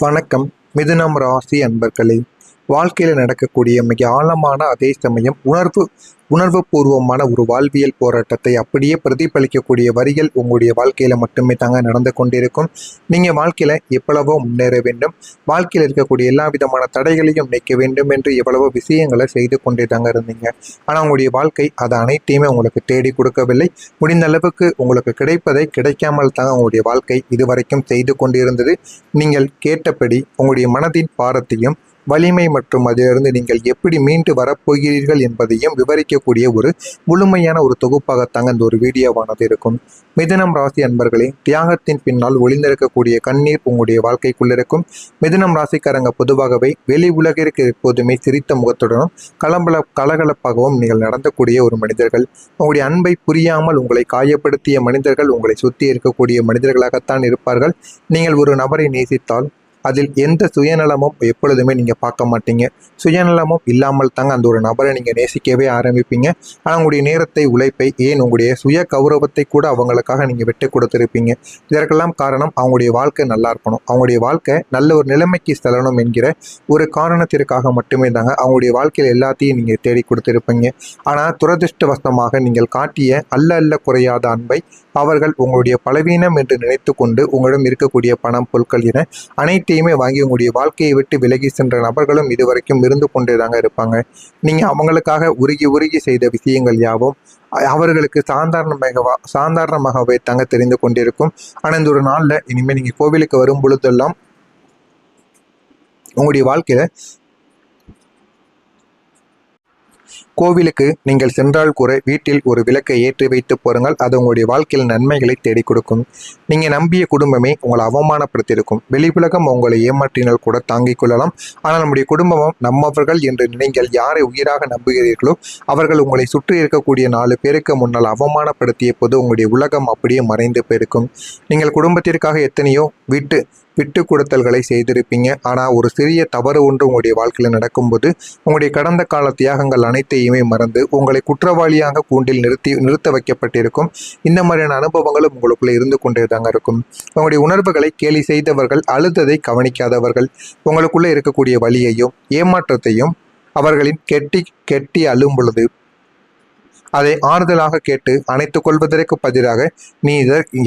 வணக்கம். மிதுனம் ராசி அன்பர்களே, வாழ்க்கையில் நடக்கக்கூடிய மிக ஆழமான, அதே சமயம் உணர்வு பூர்வமான ஒரு வாழ்வியல் போராட்டத்தை அப்படியே பிரதிபலிக்கக்கூடிய வரிகள் உங்களுடைய வாழ்க்கையில மட்டுமே தாங்க நடந்து கொண்டிருக்கும். நீங்க வாழ்க்கையில எவ்வளவோ முன்னேற வேண்டும், வாழ்க்கையில் இருக்கக்கூடிய எல்லா விதமான தடைகளையும் நீக்க வேண்டும் என்று எவ்வளவோ விஷயங்களை செய்து கொண்டே தாங்க இருந்தீங்க. ஆனா உங்களுடைய வாழ்க்கை அதை அனைத்தையுமே உங்களுக்கு தேடி கொடுக்கவில்லை. முடிந்த அளவுக்கு உங்களுக்கு கிடைப்பதை கிடைக்காமல் தாங்க உங்களுடைய வாழ்க்கை இதுவரைக்கும் செய்து கொண்டிருந்தது. நீங்கள் கேட்டபடி உங்களுடைய மனதின் பாரத்தையும் வலிமை மற்றும் அதிலிருந்து நீங்கள் எப்படி மீண்டு வரப்போகிறீர்கள் என்பதையும் விவரிக்கக்கூடிய ஒரு முழுமையான ஒரு தொகுப்பாகத்தாங்க இந்த ஒரு வீடியோவானது இருக்கும். மிதுனம் ராசி அன்பர்களே, தியாகத்தின் பின்னால் ஒளிந்திருக்கக்கூடிய கண்ணீர் உங்களுடைய வாழ்க்கைக்குள் இருக்கும். மிதுனம் ராசிக்காரங்க பொதுவாகவே வெளி உலகிற்கு எப்போதுமே சிரித்த முகத்துடனும் கலகலப்பாகவும் நீங்கள் நடந்தக்கூடிய ஒரு மனிதர்கள். உங்களுடைய அன்பை புரியாமல் உங்களை காயப்படுத்திய மனிதர்கள் உங்களை சுற்றி இருக்கக்கூடிய மனிதர்களாகத்தான் இருப்பார்கள். நீங்கள் ஒரு நபரை நேசித்தால் அதில் எந்த சுயநலமும் எப்பொழுதுமே நீங்கள் பார்க்க மாட்டீங்க. சுயநலமும் இல்லாமல் தாங்க அந்த ஒரு நபரை நீங்கள் நேசிக்கவே ஆரம்பிப்பீங்க. ஆனால் உங்களுடைய நேரத்தை, உழைப்பை, ஏன் உங்களுடைய சுய கௌரவத்தை கூட அவங்களுக்காக நீங்கள் விட்டு கொடுத்துருப்பீங்க. இதற்கெல்லாம் காரணம் அவங்களுடைய வாழ்க்கை நல்லா இருக்கணும், அவங்களுடைய வாழ்க்கை நல்ல ஒரு நிலைமைக்கு செல்லணும் என்கிற ஒரு காரணத்திற்காக மட்டுமே தாங்க அவங்களுடைய வாழ்க்கையில் எல்லாத்தையும் நீங்கள் தேடி கொடுத்துருப்பீங்க. ஆனால் துரதிருஷ்டவசமாக நீங்கள் காட்டிய அல்ல குறையாத அன்பை அவர்கள் உங்களுடைய பலவீனம் என்று நினைத்து கொண்டு உங்களிடம் இருக்கக்கூடிய பணம், பொருட்கள் என அனைத்தையுமே வாங்கி உங்களுடைய வாழ்க்கையை விட்டு விலகி சென்ற நபர்களும் இதுவரைக்கும் இருந்து கொண்டே தாங்க இருப்பாங்க. நீங்கள் அவங்களுக்காக உருகி செய்த விஷயங்கள் யாவும் அவர்களுக்கு சாதாரணமாகவே தாங்க தெரிந்து கொண்டிருக்கும். ஆனால் இந்த ஒரு நாளில் இனிமேல் நீங்கள் கோவிலுக்கு வரும் பொழுதெல்லாம் உங்களுடைய வாழ்க்கையில கோவிலுக்கு நீங்கள் சென்றால் கூட வீட்டில் ஒரு விளக்கை ஏற்றி வைத்து போருங்கள். அது உங்களுடைய வாழ்க்கையில் நன்மைகளை தேடி கொடுக்கும். நீங்கள் நம்பிய குடும்பமே உங்களை அவமானப்படுத்தியிருக்கும். வெளி உலகம் உங்களை ஏமாற்றினால் கூட தாங்கிக் கொள்ளலாம். ஆனால் நம்முடைய குடும்பமும் நம்மவர்கள் என்று நீங்கள் யாரை உயிராக நம்புகிறீர்களோ அவர்கள் உங்களை சுற்றி இருக்கக்கூடிய 4 பேருக்கு முன்னால் அவமானப்படுத்திய போது உங்களுடைய உலகம் அப்படியே மறைந்து போயிருக்கும். நீங்கள் குடும்பத்திற்காக எத்தனையோ விட்டு கொடுத்தல்களை செய்திருப்பீங்க. ஆனால் ஒரு சிறிய தவறு ஒன்று உங்களுடைய வாழ்க்கையில் நடக்கும்போது உங்களுடைய கடந்த கால தியாகங்கள் அனைத்தையுமே மறந்து உங்களை குற்றவாளியாக கூண்டில் நிறுத்த வைக்கப்பட்டிருக்கும். இந்த மாதிரியான அனுபவங்களும் உங்களுக்குள்ளே இருந்து கொண்டே தாங்க இருக்கும். உங்களுடைய உணர்வுகளை கேலி செய்தவர்கள், அழுததை கவனிக்காதவர்கள், உங்களுக்குள்ளே இருக்கக்கூடிய வலியையும் ஏமாற்றத்தையும் அவர்களின் கெட்டி அழும் பொழுது அதை ஆறுதலாக கேட்டு அணைத்துக் கொள்வதற்கு பதிலாக நீ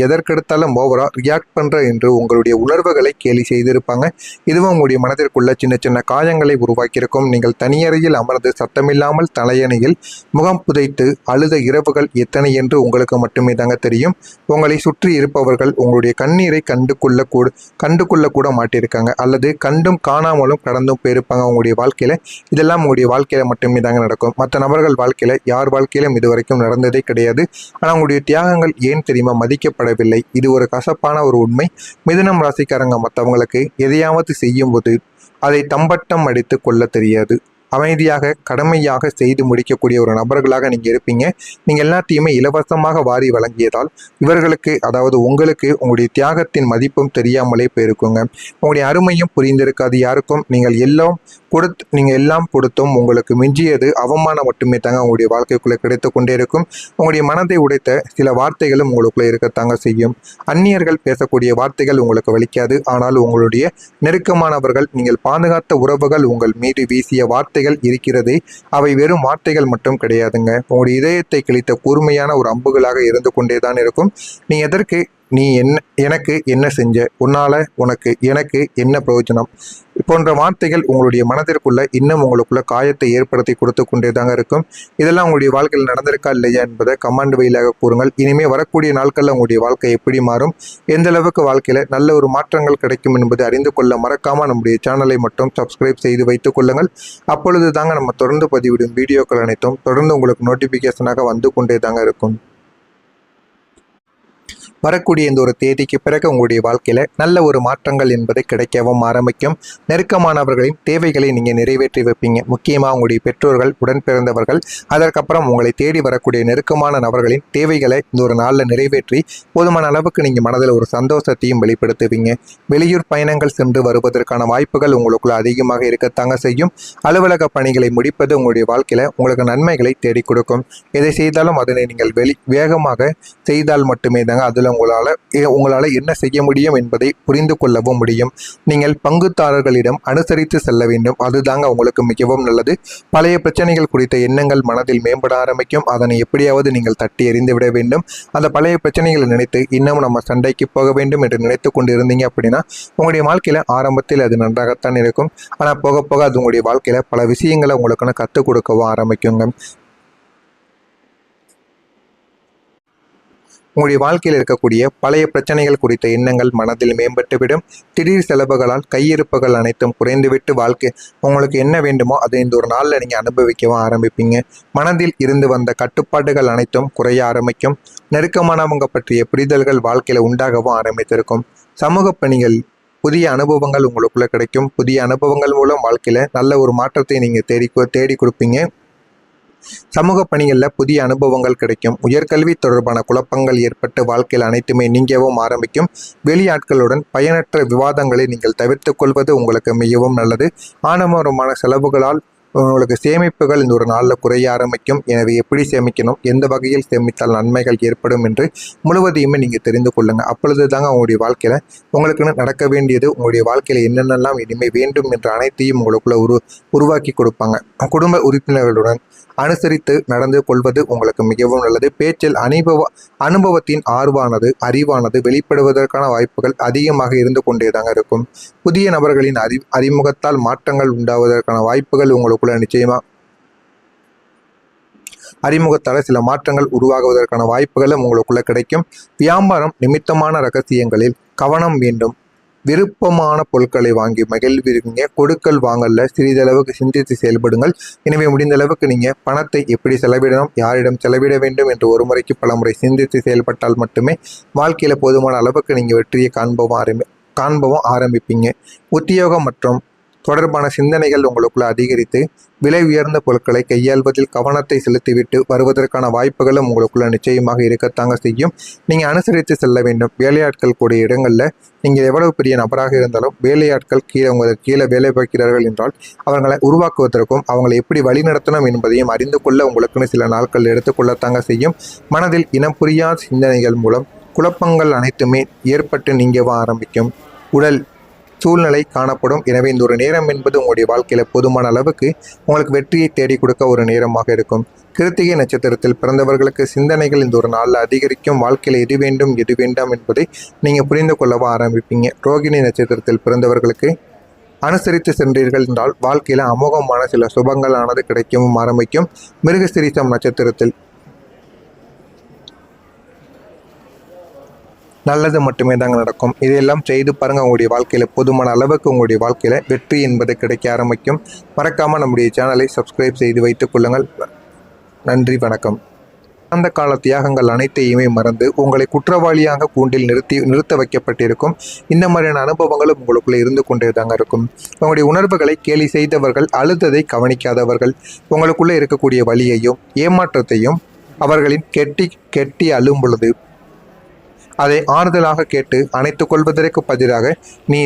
எதற்கெடுத்தாலும் ஓவரா ரியாக்ட் பண்ற என்று உங்களுடைய உணர்வுகளை கேலி செய்திருப்பாங்க. இதுவும் உங்களுடைய மனதிற்குள்ள சின்ன காயங்களை உருவாக்கியிருக்கும். நீங்கள் தனியறையில் அமர்ந்து சத்தமில்லாமல் தலையணையில் முகம் புதைத்து அழுத இரவுகள் எத்தனை என்று உங்களுக்கு மட்டுமே தாங்க தெரியும். உங்களை சுற்றி இருப்பவர்கள் உங்களுடைய கண்ணீரை கண்டுகொள்ள கூட மாட்டிருக்காங்க, அல்லது கண்டும் காணாமலும் கடந்தும் போயிருப்பாங்க உங்களுடைய வாழ்க்கையில. இதெல்லாம் உங்களுடைய வாழ்க்கையில மட்டுமே தாங்க நடக்கும். மற்ற நபர்கள் வாழ்க்கையில யார் வாழ்க்கையில இதுவரைக்கும் நடந்ததே கிடையாது. ஆனால் உங்களுடைய தியாகங்கள் ஏன் தெரியுமா மதிக்கப்படவில்லை? இது ஒரு கசப்பான ஒரு உண்மை. மிதுனம் ராசிக்காரங்க மற்றவங்களுக்கு எதையாவது செய்யும் போது அதை தம்பட்டம் அடித்து கொள்ள தெரியாது. அமைதியாக கடமையாக செய்து முடிக்கக்கூடிய ஒரு நபர்களாக நீங்கள் இருப்பீங்க. நீங்கள் எல்லாத்தையுமே இலவசமாக வாரி வழங்கியதால் இவர்களுக்கு, அதாவது உங்களுக்கு, உங்களுடைய தியாகத்தின் மதிப்பும் தெரியாமலே போயிருக்குங்க. உங்களுடைய அருமையும் புரிந்திருக்காது யாருக்கும். நீங்கள் எல்லாம் கொடுத்தும் உங்களுக்கு மிஞ்சியது அவமானம் மட்டுமே தாங்க உங்களுடைய வாழ்க்கைக்குள்ளே கிடைத்து கொண்டே இருக்கும். உங்களுடைய மனதை உடைத்த சில வார்த்தைகளும் உங்களுக்குள்ளே இருக்கத்தாங்க செய்யும். அந்நியர்கள் பேசக்கூடிய வார்த்தைகள் உங்களுக்கு வலிக்காது. ஆனால் உங்களுடைய நெருக்கமானவர்கள், நீங்கள் பாதுகாத்த உறவுகள் உங்கள் மீது வீசிய வார்த்தைகள் இருக்கிறதே, அவை வெறும் வார்த்தைகள் மட்டும் கிடையாதுங்க. உங்களுடைய இதயத்தை கிழித்த கூர்மையான ஒரு அம்புகளாக இருந்து கொண்டேதான் இருக்கும். நீ எனக்கு என்ன செஞ்ச, எனக்கு என்ன பிரயோஜனம் போன்ற வார்த்தைகள் உங்களுடைய மனதிற்குள்ள இன்னும் உங்களுக்குள்ள காயத்தை ஏற்படுத்தி கொடுத்து கொண்டே தாங்க இருக்கும். இதெல்லாம் உங்களுடைய வாழ்க்கையில் நடந்திருக்கா இல்லையா என்பதை கமெண்ட் வழியாக கூறுங்கள். இனிமேல் வரக்கூடிய நாட்களில் உங்களுடைய வாழ்க்கை எப்படி மாறும், எந்த அளவுக்கு வாழ்க்கையில் நல்ல ஒரு மாற்றங்கள் கிடைக்கும் என்பதை அறிந்து கொள்ள மறக்காமல் நம்முடைய சேனலை மட்டும் சப்ஸ்கிரைப் செய்து வைத்துக் கொள்ளுங்கள். அப்பொழுது தாங்க நம்ம தொடர்ந்து பதிவிடும் வீடியோக்கள் அனைத்தும் தொடர்ந்து உங்களுக்கு நோட்டிஃபிகேஷனாக வந்து கொண்டே தாங்க இருக்கும். வரக்கூடிய இந்த ஒரு தேதிக்கு பிறகு உங்களுடைய வாழ்க்கையில் நல்ல ஒரு மாற்றங்கள் என்பது கிடைக்கவும் ஆரம்பிக்கும். நெருக்கமானவர்களின் தேவைகளை நீங்கள் நிறைவேற்றி வைப்பீங்க. முக்கியமாக உங்களுடைய பெற்றோர்கள், உடன் பிறந்தவர்கள், அதற்கப்புறம் உங்களை தேடி வரக்கூடிய நெருக்கமான நபர்களின் தேவைகளை இந்த ஒரு நாளில் நிறைவேற்றி போதுமான அளவுக்கு நீங்கள் மனதில் ஒரு சந்தோஷத்தையும் வெளிப்படுத்துவீங்க. வெளியூர் பயணங்கள் சென்று வருவதற்கான வாய்ப்புகள் உங்களுக்குள்ள அதிகமாக இருக்கத்தாங்க செய்யும். அலுவலக பணிகளை முடிப்பது உங்களுடைய வாழ்க்கையில் உங்களுக்கு நன்மைகளை தேடி கொடுக்கும். எதை செய்தாலும் அதனை நீங்கள் வேகமாக செய்தால் மட்டுமே தாங்க அதில் இதில் உங்களால் என்ன செய்ய முடியும் என்பதை புரிந்து கொள்ளவும் முடியும். நீங்கள் பங்குதாரர்களிடம் அனுசரித்து செல்ல வேண்டும். அதுதாங்க உங்களுக்கு மிகவும் நல்லது. பழைய பிரச்சனைகள் குறித்த எண்ணங்கள் மனதில் மேம்பட ஆரம்பிக்கும். அதனை எப்படியாவது நீங்கள் தட்டி எறிந்து விட வேண்டும். அந்த பழைய பிரச்சனைகளை நினைத்து இன்னும் நம்ம சண்டைக்கு போக வேண்டும் என்று நினைத்து கொண்டு இருந்தீங்க அப்படின்னா உங்களுடைய வாழ்க்கையில் ஆரம்பத்தில் அது நன்றாகத்தான் இருக்கும். ஆனால் போக போக அது உங்களுடைய வாழ்க்கையில் பல விஷயங்களை உங்களுக்குன்னு கற்றுக் கொடுக்கவும் ஆரம்பிக்குங்க. உங்களுடைய வாழ்க்கையில் இருக்கக்கூடிய பழைய பிரச்சனைகள் குறித்த எண்ணங்கள் மனதில் மேம்பட்டுவிடும். திடீர் செலவுகளால் கையிருப்புகள் அனைத்தும் குறைந்துவிட்டு வாழ்க்கை உங்களுக்கு என்ன வேண்டுமோ அதை இந்த ஒரு நாளில் நீங்கள் அனுபவிக்கவும் ஆரம்பிப்பீங்க. மனதில் இருந்து வந்த கட்டுப்பாடுகள் அனைத்தும் குறைய ஆரம்பிக்கும். நெருக்கமானவங்க பற்றிய புரிதல்கள் வாழ்க்கையில் உண்டாகவும் ஆரம்பித்திருக்கும். சமூக பணிகள் புதிய அனுபவங்கள் உங்களுக்குள்ள கிடைக்கும். புதிய அனுபவங்கள் மூலம் வாழ்க்கையில் நல்ல ஒரு மாற்றத்தை நீங்கள் தேடி கொடுப்பீங்க. சமூக பணிகளில் புதிய அனுபவங்கள் கிடைக்கும். உயர்கல்வி தொடர்பான குழப்பங்கள் ஏற்பட்டு வாழ்க்கையில் அனைத்துமே நீங்கவும் ஆரம்பிக்கும். வெளியாட்களுடன் பயனற்ற விவாதங்களை நீங்கள் தவிர்த்து கொள்வது உங்களுக்கு மிகவும் நல்லது. ஆடம்பரமான செலவுகளால் உங்களுக்கு சேமிப்புகள் இந்த ஒரு நாளில் குறைய ஆரம்பிக்கும். எனவே எப்படி சேமிக்கணும், எந்த வகையில் சேமித்தால் நன்மைகள் ஏற்படும் என்று முழுவதையுமே நீங்கள் தெரிந்து கொள்ளுங்கள். அப்பொழுது தாங்க உங்களுடைய வாழ்க்கையில் உங்களுக்குன்னு நடக்க வேண்டியது, உங்களுடைய வாழ்க்கையில் என்னென்னலாம் இனிமேல் வேண்டும் என்ற அனைத்தையும் உங்களுக்குள்ள உருவாக்கி கொடுப்பாங்க. குடும்ப உறுப்பினர்களுடன் அனுசரித்து நடந்து கொள்வது உங்களுக்கு மிகவும் நல்லது. பேச்சில் அனுபவத்தின் அறிவானது வெளிப்படுவதற்கான வாய்ப்புகள் அதிகமாக இருந்து கொண்டேதாங்க இருக்கும். புதிய நபர்களின் அறிமுகத்தால் மாற்றங்கள் உண்டாவதற்கான வாய்ப்புகள் உங்களுக்குள்ள நிச்சயமாக அறிமுகத்தால் சில மாற்றங்கள் உருவாகுவதற்கான வாய்ப்புகளும் உங்களுக்குள்ள கிடைக்கும். வியாபாரம் நிமித்தமான ரகசியங்களில் கவனம் வேண்டும். விருப்பமான பொருட்களை வாங்கி மகிழ்வீங்க. கொடுக்கல் வாங்கல சிறிதளவுக்கு சிந்தித்து செயல்படுங்கள். எனவே முடிந்த அளவுக்கு நீங்கள் பணத்தை எப்படி செலவிடணும், யாரிடம் செலவிட வேண்டும் என்று ஒரு முறைக்கு பல முறை சிந்தித்து செயல்பட்டால் மட்டுமே வாழ்க்கையில் போதுமான அளவுக்கு நீங்கள் வெற்றியை காண்பவும் ஆரம்பிப்பீங்க. உத்தியோகம் மற்றும் தொடர்பான சிந்தனைகள் உங்களுக்குள்ள அதிகரித்து விலை உயர்ந்த பொருட்களை கையாள்வதில் கவனத்தை செலுத்திவிட்டு வருவதற்கான வாய்ப்புகளும் உங்களுக்குள்ள நிச்சயமாக இருக்கத்தாங்க செய்யும். நீங்கள் அனுசரித்து செல்ல வேண்டும். வேலையாட்கள் கூடிய இடங்களில் நீங்கள் எவ்வளவு பெரிய நபராக இருந்தாலும் வேலையாட்கள் உங்களுக்கு கீழே வேலை பார்க்கிறார்கள் என்றால் அவர்களை உருவாக்குவதற்கும் அவங்களை எப்படி வழிநடத்தணும் என்பதையும் அறிந்து கொள்ள உங்களுக்குன்னு சில நாட்கள் எடுத்துக்கொள்ளத்தாங்க செய்யும். மனதில் இனம் புரியாத சிந்தனைகள் மூலம் குழப்பங்கள் அனைத்துமே ஏற்பட்டு நீங்கவா ஆரம்பிக்கும். உடல் சூழ்நிலை காணப்படும். எனவே இந்த ஒரு நேரம் என்பது உங்களுடைய வாழ்க்கையில் போதுமான அளவுக்கு உங்களுக்கு வெற்றியை தேடி கொடுக்க ஒரு நேரமாக இருக்கும். கிருத்திகை நட்சத்திரத்தில் பிறந்தவர்களுக்கு சிந்தனைகள் இந்த ஒரு நாளில் அதிகரிக்கும். வாழ்க்கையில் எது வேண்டும் எது வேண்டாம் என்பதை நீங்கள் புரிந்து கொள்ளவும் ஆரம்பிப்பீங்க. ரோகிணி நட்சத்திரத்தில் பிறந்தவர்களுக்கு அனுசரித்து சென்றீர்கள் என்றால் வாழ்க்கையில் அமோகமான சில சுபங்கள் ஆனது கிடைக்கவும் ஆரம்பிக்கும். மிருகசிரீசம் நட்சத்திரத்தில் நல்லது மட்டுமே தாங்க நடக்கும். இதையெல்லாம் செய்து பாருங்கள். உங்களுடைய வாழ்க்கையில் போதுமான அளவுக்கு உங்களுடைய வாழ்க்கையில் வெற்றி என்பது கிடைக்க ஆரம்பிக்கும். மறக்காமல் நம்முடைய சேனலை சப்ஸ்கிரைப் செய்து வைத்துக் கொள்ளுங்கள். நன்றி, வணக்கம். அந்த கால தியாகங்கள் அனைத்தையுமே மறந்து உங்களை குற்றவாளியாக கூண்டில் நிறுத்த வைக்கப்பட்டிருக்கும். இந்த மாதிரியான அனுபவங்களும் உங்களுக்குள்ளே இருந்து கொண்டே தாங்க இருக்கும். உங்களுடைய உணர்வுகளை கேலி செய்தவர்கள், அழுத்ததை கவனிக்காதவர்கள், உங்களுக்குள்ளே இருக்கக்கூடிய வலியையும் ஏமாற்றத்தையும் அவர்களின் கெட்டி அழும் பொழுது அதை ஆறுதலாக கேட்டு அணைத்துக் கொள்வதற்கு பதிலாக நீ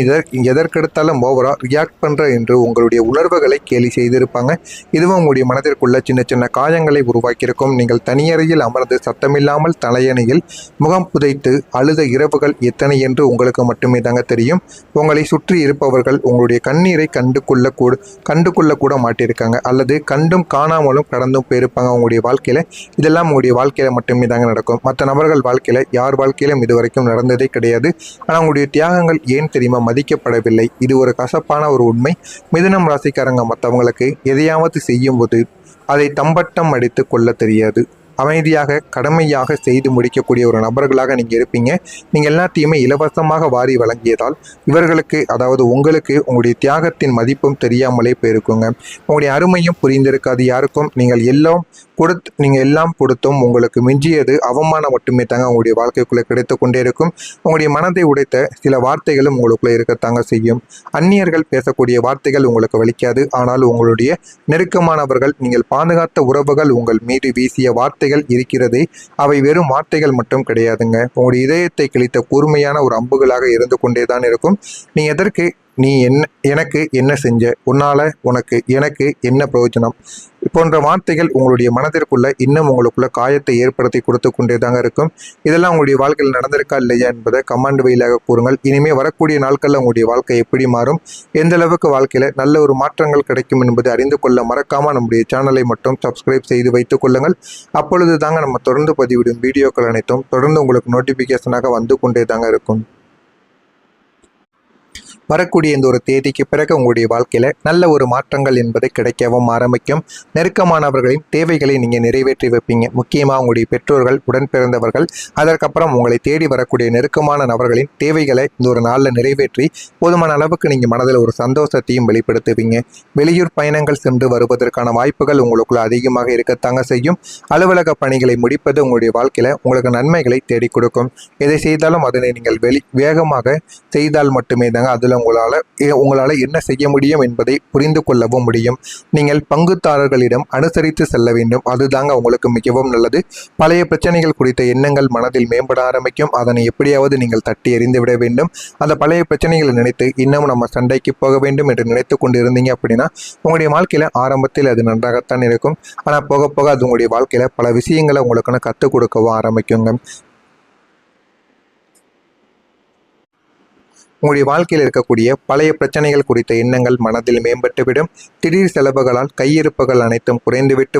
எதற்கெடுத்தாலும் ஓவரா ரியாக்ட் பண்ணுற என்று உங்களுடைய உணர்வுகளை கேலி செய்திருப்பாங்க. இதுவும் உங்களுடைய மனதிற்குள்ள சின்ன சின்ன காயங்களை உருவாக்கியிருக்கும். நீங்கள் தனியறையில் அமர்ந்து சத்தமில்லாமல் தலையணையில் முகம் புதைத்து அழுத இரவுகள் எத்தனை என்று உங்களுக்கு மட்டுமே தாங்க தெரியும். உங்களை சுற்றி இருப்பவர்கள் உங்களுடைய கண்ணீரை கண்டு கொள்ள மாட்டியிருக்காங்க, அல்லது கண்டும் காணாமலும் கடந்தும் போயிருப்பாங்க உங்களுடைய வாழ்க்கையில். இதெல்லாம் உங்களுடைய வாழ்க்கையில் மட்டுமே தாங்க நடக்கும். மற்ற நபர்கள் வாழ்க்கையில் யார் வாழ்க்கையிலும் இதுவரைக்கும் நடந்ததே கிடையாது. ஆனால் உங்களுடைய தியாகங்கள் ஏன் தெரியுமா மதிக்கப்படவில்லை? இது ஒரு கசப்பான ஒரு உண்மை. மிதுனம் ராசிக்காரங்க மற்றவங்களுக்கு எதையாவது செய்யும் போது அதை தம்பட்டம் அடித்து கொள்ள தெரியாது. அமைதியாக கடமையாக செய்து முடிக்கக்கூடிய ஒரு நபர்களாக நீங்கள் இருப்பீங்க. நீங்கள் எல்லாத்தையுமே இலவசமாக வாரி வழங்கியதால் இவர்களுக்கு, அதாவது உங்களுக்கு, உங்களுடைய தியாகத்தின் மதிப்பும் தெரியாமலே போயிருக்குங்க. உங்களுடைய அருமையும் புரிந்திருக்காது யாருக்கும். நீங்கள் எல்லாம் கொடுத்தும் உங்களுக்கு மிஞ்சியது அவமானம் மட்டுமே தாங்க உங்களுடைய வாழ்க்கைக்குள்ளே கிடைத்து கொண்டே இருக்கும். உங்களுடைய மனதை உடைத்த சில வார்த்தைகளும் உங்களுக்குள்ளே இருக்கத்தாங்க செய்யும். அந்நியர்கள் பேசக்கூடிய வார்த்தைகள் உங்களுக்கு வலிக்காது. ஆனால் உங்களுடைய நெருக்கமானவர்கள், நீங்கள் பாதுகாத்த உறவுகள் உங்கள் மீது வீசிய வார்த்தைகள் இருக்கிறது. அவை வெறும் வார்த்தைகள் மட்டும் கிடையாதுங்க. உங்களுடைய இதயத்தை கிழித்த கூர்மையான ஒரு அம்புகளாக இருந்து கொண்டே தான் இருக்கும். நீ எதற்கு நீ எனக்கு என்ன செஞ்ச, உனக்கு எனக்கு என்ன பிரயோஜனம் போன்ற வார்த்தைகள் உங்களுடைய மனதிற்குள்ள இன்னும் உங்களுக்குள்ள காயத்தை ஏற்படுத்தி கொடுத்து கொண்டே தாங்க இருக்கும். இதெல்லாம் உங்களுடைய வாழ்க்கையில் நடந்திருக்கா இல்லையா என்பதை கமெண்ட் வழியாக கூறுங்கள். இனிமேல் வரக்கூடிய நாட்களில் உங்களுடைய வாழ்க்கை எப்படி மாறும், எந்த அளவுக்கு வாழ்க்கையில் நல்ல ஒரு மாற்றங்கள் கிடைக்கும் என்பதை அறிந்து கொள்ள மறக்காமல் நம்முடைய சேனலை மட்டும் சப்ஸ்கிரைப் செய்து வைத்துக் கொள்ளுங்கள். அப்பொழுது தாங்க நம்ம தொடர்ந்து பதிவிடும் வீடியோக்கள் அனைத்தும் தொடர்ந்து உங்களுக்கு நோட்டிஃபிகேஷனாக வந்து கொண்டே தாங்க இருக்கும். வரக்கூடிய இந்த ஒரு தேதிக்கு பிறகு உங்களுடைய வாழ்க்கையில் நல்ல ஒரு மாற்றங்கள் என்பது கிடைக்கவும் ஆரம்பிக்கும். நெருக்கமானவர்களின் தேவைகளை நீங்கள் நிறைவேற்றி வைப்பீங்க. முக்கியமாக உங்களுடைய பெற்றோர்கள், உடன் பிறந்தவர்கள், அதற்கப்புறம் உங்களை தேடி வரக்கூடிய நெருக்கமான நபர்களின் தேவைகளை இந்த ஒரு நாளில் நிறைவேற்றி போதுமான அளவுக்கு நீங்கள் மனதில் ஒரு சந்தோஷத்தையும் வெளிப்படுத்துவீங்க. வெளியூர் பயணங்கள் சென்று வருவதற்கான வாய்ப்புகள் உங்களுக்குள்ள அதிகமாக இருக்கத்தாங்க செய்யும். அலுவலக பணிகளை முடிப்பது உங்களுடைய வாழ்க்கையில் உங்களுக்கு நன்மைகளை தேடி கொடுக்கும். எதை செய்தாலும் அதனை நீங்கள் வேகமாக செய்தால் மட்டுமே தாங்க அதில் உங்களால் என்ன செய்ய முடியும் என்பதை புரிந்து கொள்ளவும் முடியும். நீங்கள் பங்குதாரர்களிடம் அனுசரித்து செல்ல வேண்டும். அதுதாங்க உங்களுக்கு மிகவும் நல்லது. பழைய பிரச்சனைகள் குறித்த எண்ணங்கள் மனதில் மேம்பட ஆரம்பிக்கும். அதனை எப்படியாவது நீங்கள் தட்டி எறிந்து விட வேண்டும். அந்த பழைய பிரச்சனைகளை நினைத்து இன்னும் நம்ம சண்டைக்கு போக வேண்டும் என்று நினைத்து கொண்டு இருந்தீங்க அப்படின்னா உங்களுடைய வாழ்க்கையில ஆரம்பத்தில் அது நன்றாகத்தான் இருக்கும். ஆனால் போக போக அது உங்களுடைய வாழ்க்கையில பல விஷயங்களை உங்களுக்கு கற்றுக் கொடுக்கவும் ஆரம்பிக்குங்க. உங்களுடைய வாழ்க்கையில் இருக்கக்கூடிய பழைய பிரச்சனைகள் குறித்த எண்ணங்கள் மனதில் மேம்பட்டுவிடும். திடீர் செலவுகளால் கையிருப்புகள் அனைத்தும் குறைந்துவிட்டு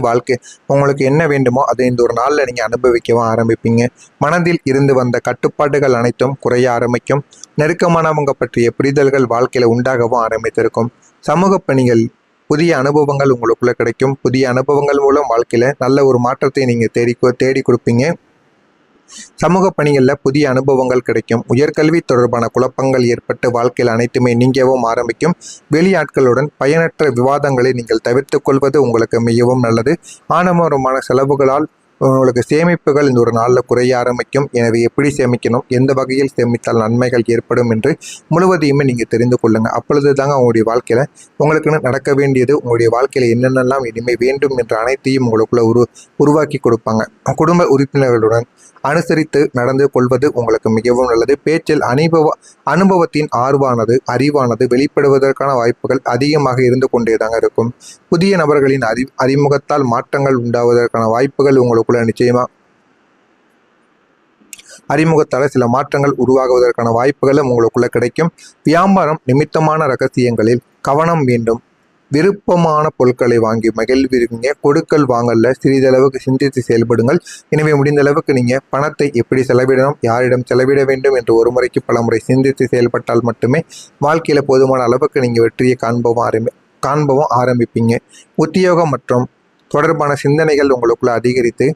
உங்களுக்கு என்ன வேண்டுமோ அதை இந்த ஒரு நாளில் நீங்கள் அனுபவிக்கவும் ஆரம்பிப்பீங்க. மனதில் இருந்து வந்த கட்டுப்பாடுகள் அனைத்தும் குறைய ஆரம்பிக்கும். நெருக்கமானவங்க பற்றிய புரிதல்கள் வாழ்க்கையில் உண்டாகவும் ஆரம்பித்திருக்கும். சமூக பணிகள் புதிய அனுபவங்கள் உங்களுக்குள்ள கிடைக்கும். புதிய அனுபவங்கள் மூலம் வாழ்க்கையில் நல்ல ஒரு மாற்றத்தை நீங்கள் தேடி கொடுப்பீங்க. சமூக பணிகளில் புதிய அனுபவங்கள் கிடைக்கும். உயர்கல்வி தொடர்பான குழப்பங்கள் ஏற்பட்டு வாழ்க்கையில் அனைத்துமே நீங்கவும் ஆரம்பிக்கும். வெளியாட்களுடன் பயனற்ற விவாதங்களை நீங்கள் தவிர்த்து கொள்வது உங்களுக்கு மிகவும் நல்லது. ஆடம்பரமான செலவுகளால் உங்களுக்கு சேமிப்புகள் இந்த ஒரு நாளில் குறைய ஆரம்பிக்கும். எனவே எப்படி சேமிக்கணும், எந்த வகையில் சேமித்தால் நன்மைகள் ஏற்படும் என்று முழுவதையுமே நீங்கள் தெரிந்து கொள்ளுங்கள். அப்பொழுது தாங்க உங்களுடைய வாழ்க்கையில் உங்களுக்குன்னு நடக்க வேண்டியது, உங்களுடைய வாழ்க்கையில் என்னென்னலாம் இனிமேல் வேண்டும் என்ற அனைத்தையும் உங்களுக்குள்ள உருவாக்கி கொடுப்பாங்க. குடும்ப உறுப்பினர்களுடன் அனுசரித்து நடந்து கொள்வது உங்களுக்கு மிகவும் நல்லது. பேச்சில் அனுபவத்தின் அறிவானது வெளிப்படுவதற்கான வாய்ப்புகள் அதிகமாக இருந்து கொண்டே தாங்க இருக்கும். புதிய நபர்களின் அறிமுகத்தால் மாற்றங்கள் உண்டாவதற்கான வாய்ப்புகள் உங்களுக்குள்ள நிச்சயமா அறிமுகத்தால் சில மாற்றங்கள் உருவாகுவதற்கான வாய்ப்புகளும் உங்களுக்குள்ள கிடைக்கும். வியாபாரம் நிமித்தமான ரகசியங்களில் கவனம் வேண்டும். விருப்பமான பொருட்களை வாங்கி மகிழ்வீங்க. கொடுக்கல் வாங்கல சிறிதளவுக்கு சிந்தித்து செயல்படுங்கள். எனவே முடிந்த அளவுக்கு நீங்கள் பணத்தை எப்படி செலவிடணும், யாரிடம் செலவிட வேண்டும் என்று ஒரு முறைக்கு பல முறை சிந்தித்து செயல்பட்டால் மட்டுமே வாழ்க்கையில் போதுமான அளவுக்கு நீங்கள் வெற்றியை காண்பவும் ஆரம்பிப்பீங்க. உத்தியோகம் மற்றும் தொடர்பான சிந்தனைகள் உங்களுக்குள்ள அதிகரித்து